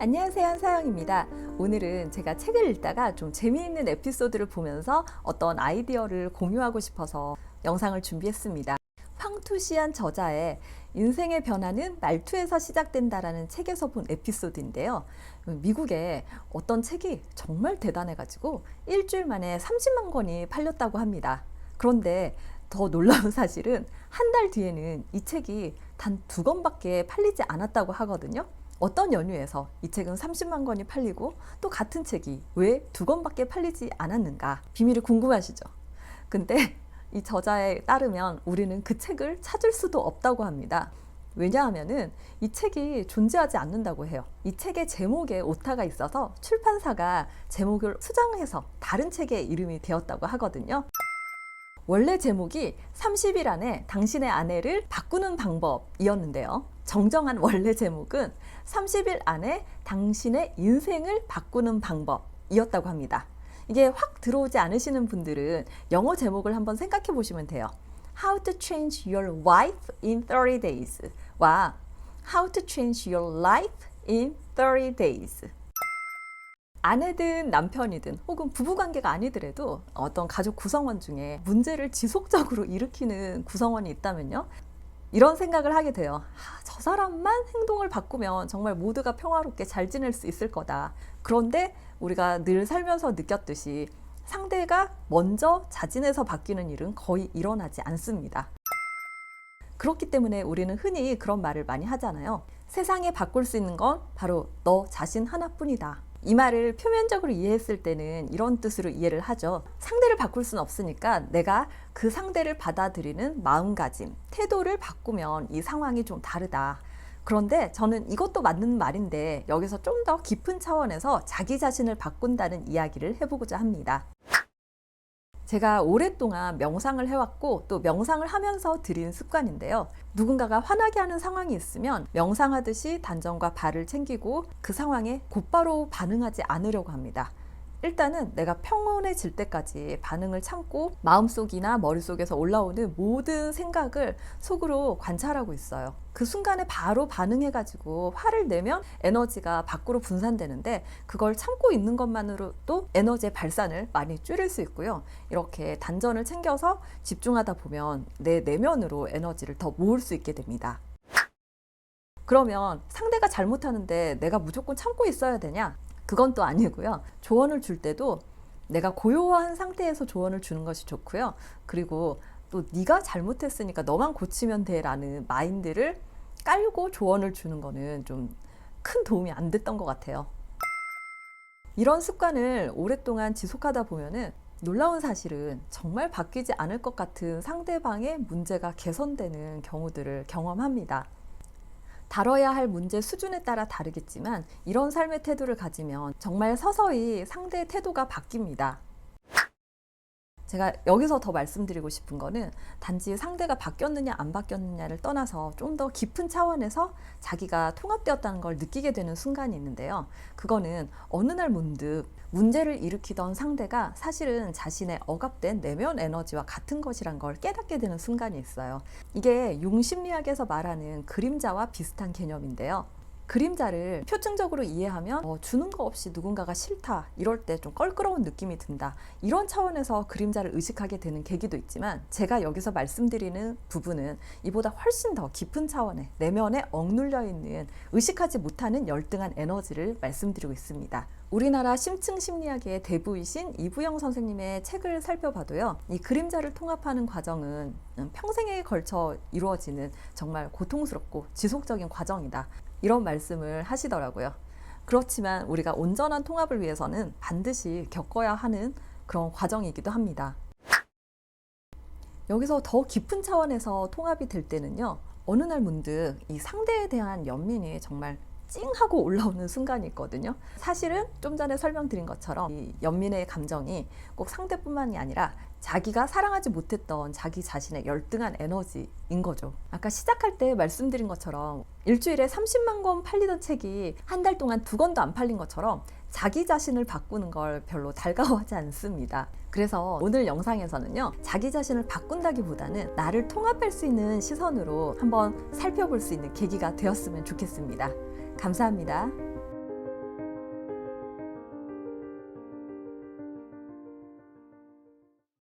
안녕하세요, 한사영입니다. 오늘은 제가 책을 읽다가 좀 재미있는 에피소드를 보면서 어떤 아이디어를 공유하고 싶어서 영상을 준비했습니다. 황투시안 저자의 인생의 변화는 말투에서 시작된다라는 책에서 본 에피소드인데요. 미국에 어떤 책이 정말 대단해가지고 일주일 만에 30만 권이 팔렸다고 합니다. 그런데 더 놀라운 사실은 한 달 뒤에는 이 책이 단 2권밖에 팔리지 않았다고 하거든요. 어떤 연유에서 이 책은 30만 권이 팔리고 또 같은 책이 왜 2권밖에 팔리지 않았는가? 비밀이 궁금하시죠? 근데 이 저자에 따르면 우리는 그 책을 찾을 수도 없다고 합니다. 왜냐하면은 이 책이 존재하지 않는다고 해요. 이 책의 제목에 오타가 있어서 출판사가 제목을 수정해서 다른 책의 이름이 되었다고 하거든요. 원래 제목이 30일 안에 당신의 아내를 바꾸는 방법이었는데요. 정정한 원래 제목은 30일 안에 당신의 인생을 바꾸는 방법이었다고 합니다. 이게 확 들어오지 않으시는 분들은 영어 제목을 한번 생각해 보시면 돼요. How to change your wife in 30 days 와 How to change your life in 30 days. 아내든 남편이든 혹은 부부관계가 아니더라도 어떤 가족 구성원 중에 문제를 지속적으로 일으키는 구성원이 있다면요. 이런 생각을 하게 돼요. 저 사람만 행동을 바꾸면 정말 모두가 평화롭게 잘 지낼 수 있을 거다. 그런데 우리가 늘 살면서 느꼈듯이 상대가 먼저 자진해서 바뀌는 일은 거의 일어나지 않습니다. 그렇기 때문에 우리는 흔히 그런 말을 많이 하잖아요. 세상에 바꿀 수 있는 건 바로 너 자신 하나뿐이다. 이 말을 표면적으로 이해했을 때는 이런 뜻으로 이해를 하죠. 상대를 바꿀 수는 없으니까 내가 그 상대를 받아들이는 마음가짐, 태도를 바꾸면 이 상황이 좀 다르다. 그런데 저는 이것도 맞는 말인데 여기서 좀 더 깊은 차원에서 자기 자신을 바꾼다는 이야기를 해보고자 합니다. 제가 오랫동안 명상을 해왔고 또 명상을 하면서 들인 습관인데요. 누군가가 화나게 하는 상황이 있으면 명상하듯이 단전과 발을 챙기고 그 상황에 곧바로 반응하지 않으려고 합니다. 일단은 내가 평온해질 때까지 반응을 참고 마음속이나 머릿속에서 올라오는 모든 생각을 속으로 관찰하고 있어요. 그 순간에 바로 반응해가지고 화를 내면 에너지가 밖으로 분산되는데 그걸 참고 있는 것만으로도 에너지의 발산을 많이 줄일 수 있고요. 이렇게 단전을 챙겨서 집중하다 보면 내 내면으로 에너지를 더 모을 수 있게 됩니다. 그러면 상대가 잘못하는데 내가 무조건 참고 있어야 되냐? 그건 또 아니고요. 조언을 줄 때도 내가 고요한 상태에서 조언을 주는 것이 좋고요. 그리고 또 네가 잘못했으니까 너만 고치면 돼라는 마인드를 깔고 조언을 주는 거는 좀 큰 도움이 안 됐던 것 같아요. 이런 습관을 오랫동안 지속하다 보면은 놀라운 사실은 정말 바뀌지 않을 것 같은 상대방의 문제가 개선되는 경우들을 경험합니다. 다뤄야 할 문제 수준에 따라 다르겠지만 이런 삶의 태도를 가지면 정말 서서히 상대의 태도가 바뀝니다. 제가 여기서 더 말씀드리고 싶은 거는 단지 상대가 바뀌었느냐 안 바뀌었느냐를 떠나서 좀 더 깊은 차원에서 자기가 통합되었다는 걸 느끼게 되는 순간이 있는데요. 그거는 어느 날 문득 문제를 일으키던 상대가 사실은 자신의 억압된 내면 에너지와 같은 것이란 걸 깨닫게 되는 순간이 있어요. 이게 융심리학에서 말하는 그림자와 비슷한 개념인데요. 그림자를 표층적으로 이해하면 주는 거 없이 누군가가 싫다 이럴 때 좀 껄끄러운 느낌이 든다 이런 차원에서 그림자를 의식하게 되는 계기도 있지만 제가 여기서 말씀드리는 부분은 이보다 훨씬 더 깊은 차원의 내면에 억눌려 있는 의식하지 못하는 열등한 에너지를 말씀드리고 있습니다. 우리나라 심층심리학의 대부이신 이부영 선생님의 책을 살펴봐도요. 이 그림자를 통합하는 과정은 평생에 걸쳐 이루어지는 정말 고통스럽고 지속적인 과정이다. 이런 말씀을 하시더라고요. 그렇지만 우리가 온전한 통합을 위해서는 반드시 겪어야 하는 그런 과정이기도 합니다. 여기서 더 깊은 차원에서 통합이 될 때는요. 어느 날 문득 이 상대에 대한 연민이 정말 찡하고 올라오는 순간이 있거든요. 사실은 좀 전에 설명드린 것처럼 이 연민의 감정이 꼭 상대뿐만이 아니라 자기가 사랑하지 못했던 자기 자신의 열등한 에너지인 거죠. 아까 시작할 때 말씀드린 것처럼 일주일에 30만 권 팔리던 책이 한 달 동안 2권도 안 팔린 것처럼 자기 자신을 바꾸는 걸 별로 달가워하지 않습니다. 그래서 오늘 영상에서는요, 자기 자신을 바꾼다기보다는 나를 통합할 수 있는 시선으로 한번 살펴볼 수 있는 계기가 되었으면 좋겠습니다. 감사합니다.